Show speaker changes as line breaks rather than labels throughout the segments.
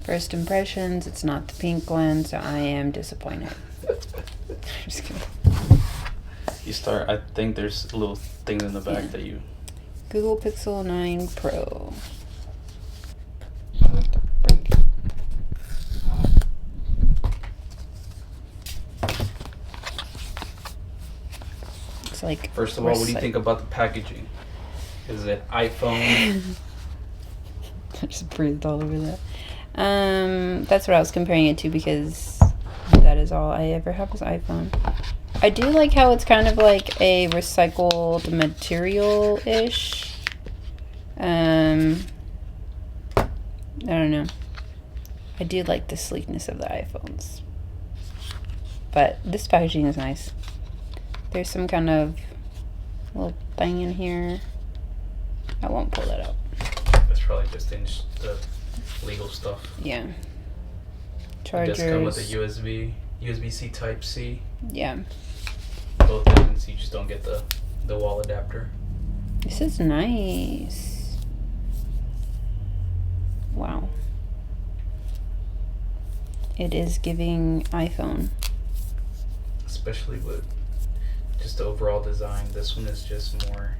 First impressions, it's not the pink one, so I am disappointed. Just kidding.
I think there's little things in the back that you...
Google Pixel 9 Pro. It's like...
First of all, what do you think about the packaging? Is it iPhone?
I just breathed all over that. That's what I was comparing it to because that is all I ever have is iPhone. I do like how it's kind of like a recycled material-ish. I don't know. I do like the sleekness of the iPhones. But this packaging is nice. There's some kind of little thing in here. I won't pull that out.
That's probably just the legal stuff.
Yeah. Chargers.
It does come with a USB-C Type-C.
Yeah.
Both ends. You just don't get the wall adapter.
This is nice. Wow. It is giving iPhone.
Especially with just the overall design. This one is just more,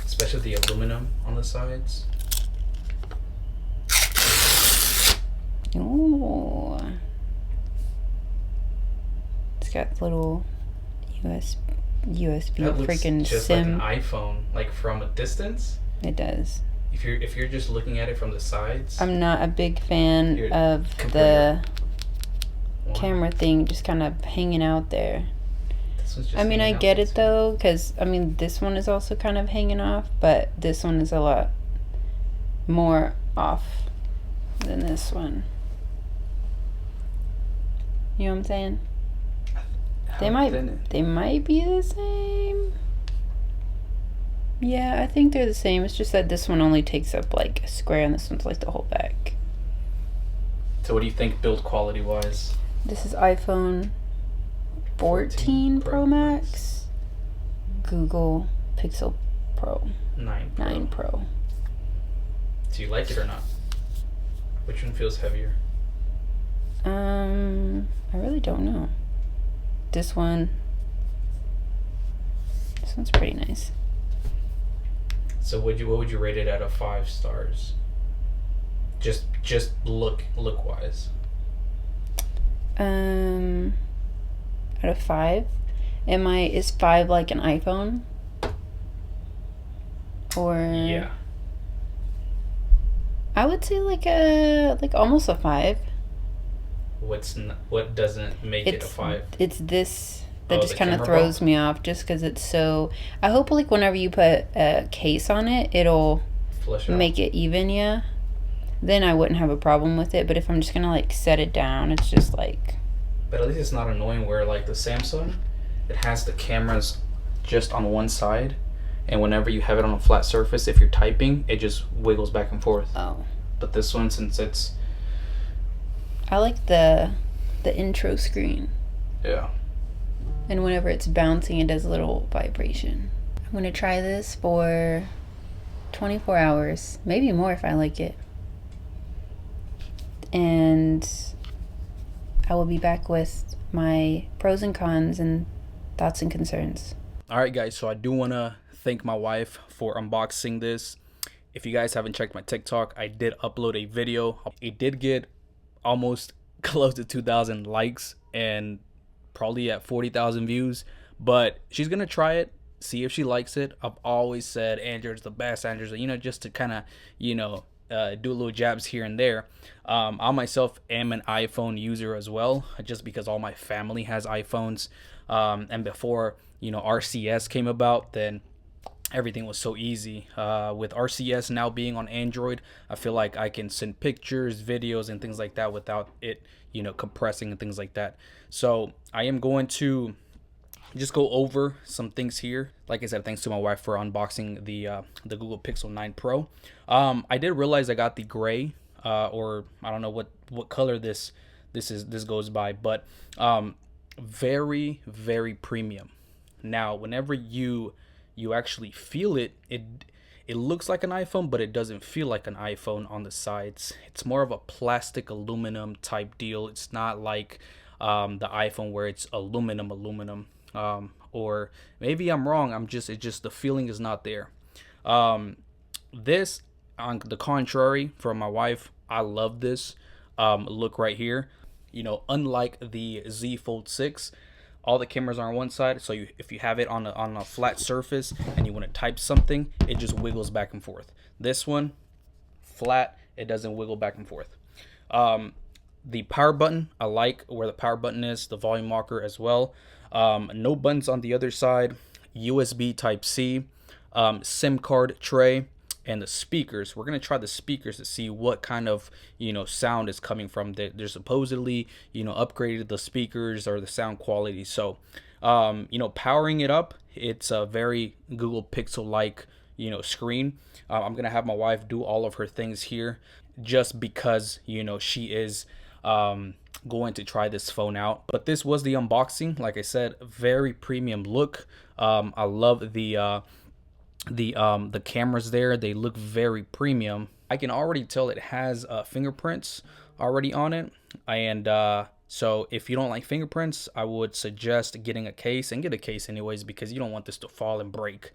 especially the aluminum on the sides.
Ooh. It's got little USB
that looks
freaking
just
SIM.
like an iPhone, like from a distance.
It does.
If you're just looking at it from the sides.
I'm not a big fan of the camera thing just kind of hanging out there. I mean, I get it though, because I mean, this one is also kind of hanging off, but this one is a lot more off than this one. You know what I'm saying? They might be the same. Yeah, I think they're the same. It's just that this one only takes up like a square and this one's like the whole back.
So what do you think build quality wise?
This is iPhone 14 Pro Max. Google Pixel Pro. 9 Pro.
Do you like it or not? Which one feels heavier?
I really don't know. This one's pretty nice.
So what would you rate it out of 5 stars? Just look wise.
Out of 5, is 5 like an iPhone? Or
yeah,
I would say like almost a 5.
What doesn't make it a 5?
It's this that just kind of throws me off, just because it's so. I hope like whenever you put a case on it, it'll make it even. Yeah, then I wouldn't have a problem with it. But if I'm just gonna like set it down, it's just like.
But at least it's not annoying where like the Samsung, it has the cameras just on one side, and whenever you have it on a flat surface, if you're typing, it just wiggles back and forth.
Oh.
But this one, since it's.
I like the intro screen.
Yeah.
And whenever it's bouncing, it does a little vibration. I'm going to try this for 24 hours, maybe more if I like it. And I will be back with my pros and cons and thoughts and concerns.
All right, guys. So I do want to thank my wife for unboxing this. If you guys haven't checked my TikTok, I did upload a video. It did get almost close to 2,000 likes and probably at 40,000 views, but she's gonna try it, see if she likes it. I've always said Android's the best. Android's, just to kind of do little jabs here and there. I myself am an iPhone user as well, just because all my family has iPhones, and before RCS came about, then everything was so easy. With RCS now being on Android, I feel like I can send pictures, videos, and things like that without it, compressing and things like that. So I am going to just go over some things here. Like I said, thanks to my wife for unboxing the Google Pixel 9 Pro. I did realize I got the gray, or I don't know what color this goes by, but very, very premium. Now, whenever you actually feel it It looks like an iPhone, but it doesn't feel like an iPhone on the sides. It's more of a plastic aluminum type deal. It's not like the iPhone where it's aluminum. Or maybe I'm wrong. It's just the feeling is not there. This, on the contrary, for my wife, I love this look right here. You know, unlike the Z Fold 6, all the cameras are on one side, so if you have it on a flat surface and you want to type something, it just wiggles back and forth. This one, flat, it doesn't wiggle back and forth. The power button, I like where the power button is, the volume marker as well. No buttons on the other side. USB Type-C, SIM card tray, and the speakers. We're gonna try the speakers to see what kind of, you know, sound is coming from. They're supposedly, you know, upgraded the speakers or the sound quality. So you know, powering it up, it's a very Google Pixel like, you know, screen. I'm gonna have my wife do all of her things here just because, you know, she is going to try this phone out. But this was the unboxing. Like I said, very premium look. I love the cameras there. They look very premium. I can already tell it has fingerprints already on it, and so if you don't like fingerprints, I would suggest getting a case, and get a case anyways, because you don't want this to fall and break.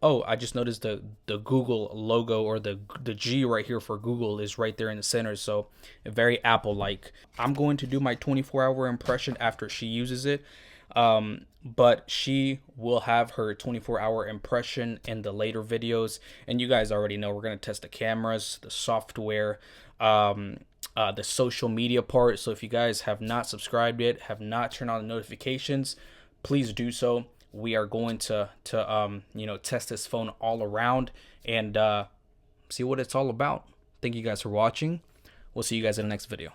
Oh, I just noticed the Google logo, or the G right here for Google, is right there in the center, so very Apple-like. I'm going to do my 24-hour impression after she uses it, but she will have her 24-hour impression in the later videos, and you guys already know we're going to test the cameras, the software, the social media part. So if you guys have not subscribed yet, have not turned on the notifications, please do so. We are going to you know, test this phone all around and see what it's all about. Thank you guys for watching. We'll see you guys in the next video.